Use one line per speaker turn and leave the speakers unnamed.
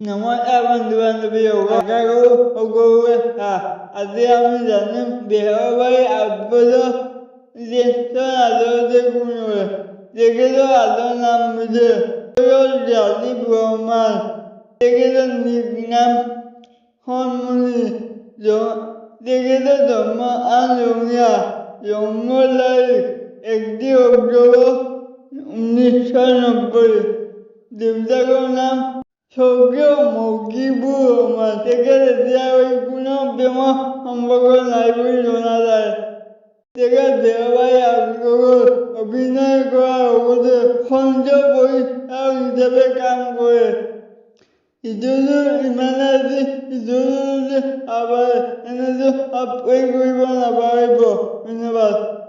Namaste বন্ধু-বান্ধবী আশা কৰোঁ সকলোৱে আজি আমি জানিম বেহৰবাৰী আউটপোষ্ট জ্যেষ্ঠ আদালতে কোনোৱে তেখেতৰ আদৰ নাম হৈছে ৰাজীৱ বৰ্মন তেখেতৰ নিকনাম সন্মুনি তেখেতৰ জন্ম 8 ৰঙীয়া জন্মৰ তাৰিখ 31 অক্টোবৰ 1990 দেউতাকৰ নাম স্বৰ্গীয় মকিবুৰ ৰহমান তেখেত এতিয়ালৈকে কোনো প্ৰেমৰ সম্পৰ্ক নাই বুলি জনা যায়। তেখেত বেহৰবাৰী আউটপোষ্টত অভিনয় কৰাৰ লগতে সঞ্জয় পৰিচালক হিচাপে কাম কৰে। ভিডিঅ'টো ইমানে আজি ভিডিঅ'টো যদি ভাল পায় এনেদৰে সাবস্ক্ৰাইব কৰিব নাপাহৰিব। ধন্যবাদ।